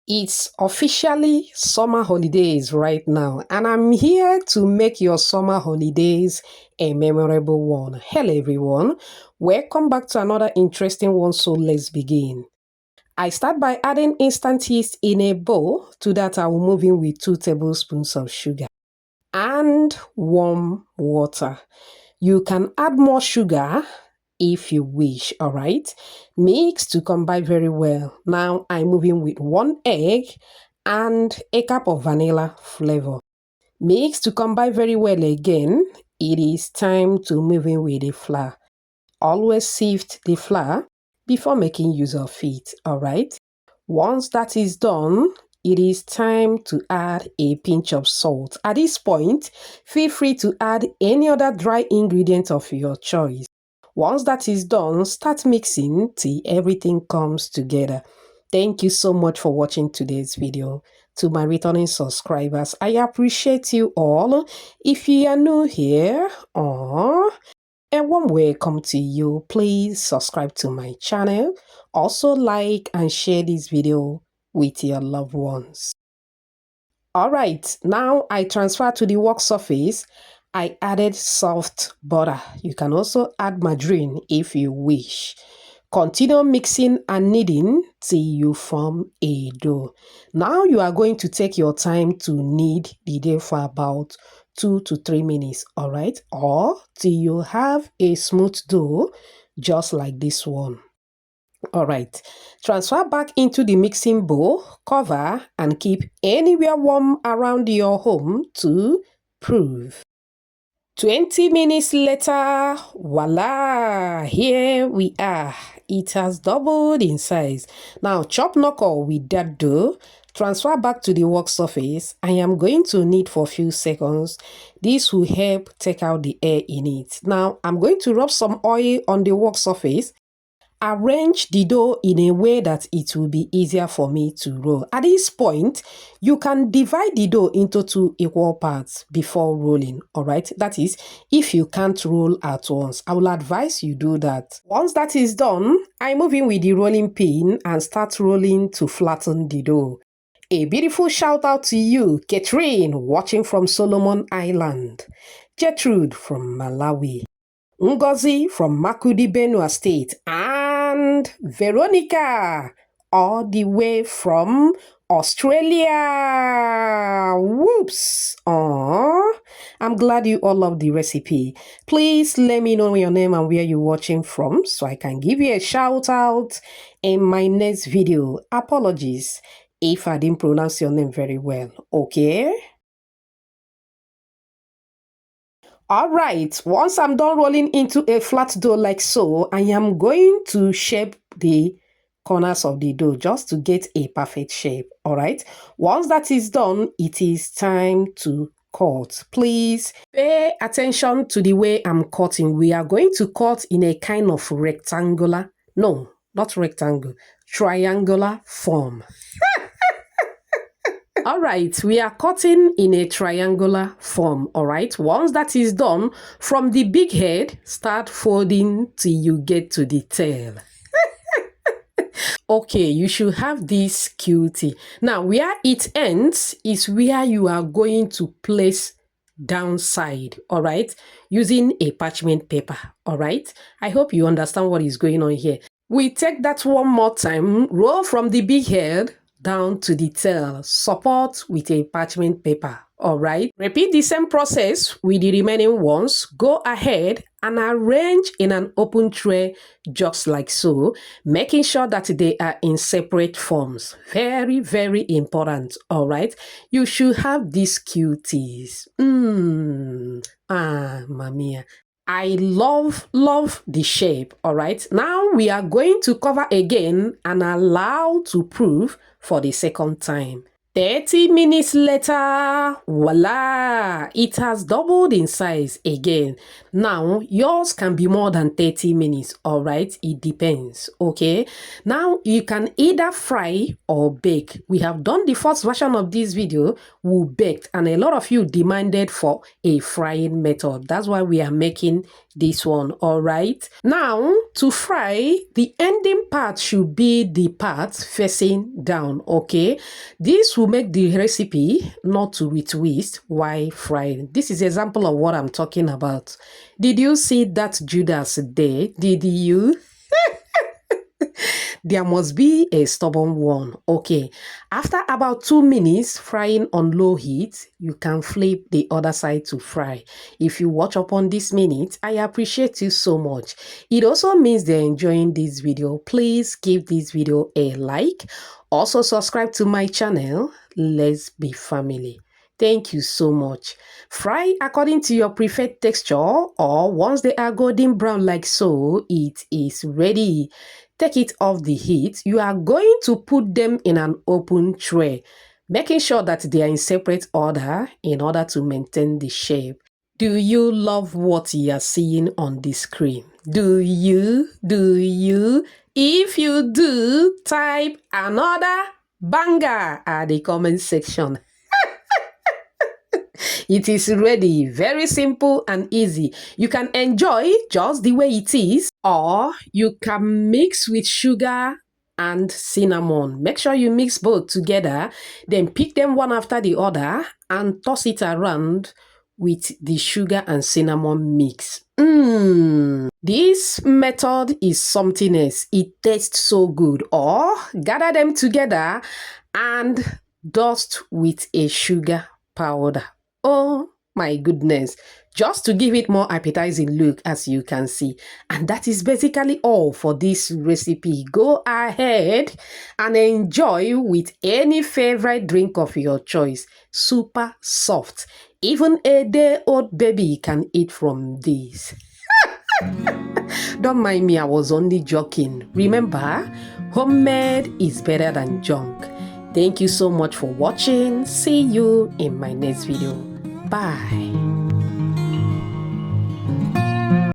It's officially summer holidays right now, and I'm here to make your summer holidays a memorable one. Hello, everyone. Welcome back to another interesting one. So, let's begin. I start by adding instant yeast in a bowl. To that, I will move in with 2 tablespoons of sugar and warm water. You can add more sugar if you wish, all right? Mix to combine very well. Now I'm moving with 1 egg and a cup of vanilla flavor. Mix to combine very well again. It is time to move in with the flour. Always sift the flour before making use of it, all right? Once that is done, it is time to add a pinch of salt. At this point, feel free to add any other dry ingredient of your choice. Once that is done, start mixing till everything comes together. Thank you so much for watching today's video. To my returning subscribers, I appreciate you all. If you are new here, a warm welcome to you. Please subscribe to my channel. Also like and share this video with your loved ones. Alright, now I transfer to the work surface. I added soft butter. You can also add margarine if you wish. Continue mixing and kneading till you form a dough. Now you are going to take your time to knead the dough for about 2 to 3 minutes, all right? Or till you have a smooth dough just like this one. All right, transfer back into the mixing bowl, cover and keep anywhere warm around your home to prove. 20 minutes later, voila, here we are. It has doubled in size. Now chop knuckle with that dough. Transfer back to the work surface. I am going to knead for a few seconds. This will help take out the air in it. Now I'm going to rub some oil on the work surface. Arrange the dough in a way that it will be easier for me to roll. At this point, you can divide the dough into 2 equal parts before rolling, all right? That is, if you can't roll at once, I will advise you do that. Once that is done, I move in with the rolling pin and start rolling to flatten the dough. A beautiful shout out to you, Catherine, watching from Solomon Island, Gertrude from Malawi, Ngozi from Makudi, Benue State, and Veronica all the way from Australia. Whoops! Aww. I'm glad you all love the recipe. Please let me know your name and where you're watching from so I can give you a shout out in my next video. Apologies if I didn't pronounce your name very well, okay? Alright, once I'm done rolling into a flat dough like so, I am going to shape the corners of the dough just to get a perfect shape. Alright, once that is done, it is time to cut. Please pay attention to the way I'm cutting. We are going to cut in a kind of rectangular, no, not rectangle, triangular form. All right, we are cutting in a triangular form, all right? Once that is done, from the big head, start folding till you get to the tail. Okay, you should have this cutie. Now, where it ends is where you are going to place downside, all right? Using a parchment paper, all right? I hope you understand what is going on here. We take that one more time, roll from the big head down to the tail, support with a parchment paper, all right? Repeat the same process with the remaining ones. Go ahead and arrange in an open tray just like so, making sure that they are in separate forms. Very, very important, all right? You should have these cuties. Mamma. I love the shape, all right? Now we are going to cover again and allow to prove for the second time. 30 minutes later, voila, it has doubled in size again. Now, yours can be more than 30 minutes, all right? It depends, okay? Now, you can either fry or bake. We have done the first version of this video, we baked, and a lot of you demanded for a frying method. That's why we are making this one, all right? Now, to fry, the ending part should be the part facing down, okay? This will make the recipe not to twist while frying. This is an example of what I'm talking about. Did you see that Judas there? Did you? There must be a stubborn one. Okay, after about 2 minutes frying on low heat, you can flip the other side to fry. If you watch up on this minute, I appreciate you so much. It also means they're enjoying this video. Please give this video a like. Also subscribe to my channel. Let's be family. Thank you so much. Fry according to your preferred texture, or once they are golden brown like so, it is ready. Take it off the heat. You are going to put them in an open tray, making sure that they are in separate order in order to maintain the shape. Do you love what you are seeing on the screen? Do you? Do you? If you do, type another banger at the comment section. It is ready. Very simple and easy. You can enjoy just the way it is, or you can mix with sugar and cinnamon. Make sure you mix both together, then pick them one after the other and toss it around with the sugar and cinnamon mix. This method is something else. It tastes so good. Or gather them together and dust with a sugar powder. Oh my goodness, just to give it more appetizing look, as you can see. And that is basically all for this recipe. Go ahead and enjoy with any favorite drink of your choice. Super soft. Even a day-old baby can eat from this. Don't mind me, I was only joking. Remember, homemade is better than junk. Thank you so much for watching. See you in my next video. Bye.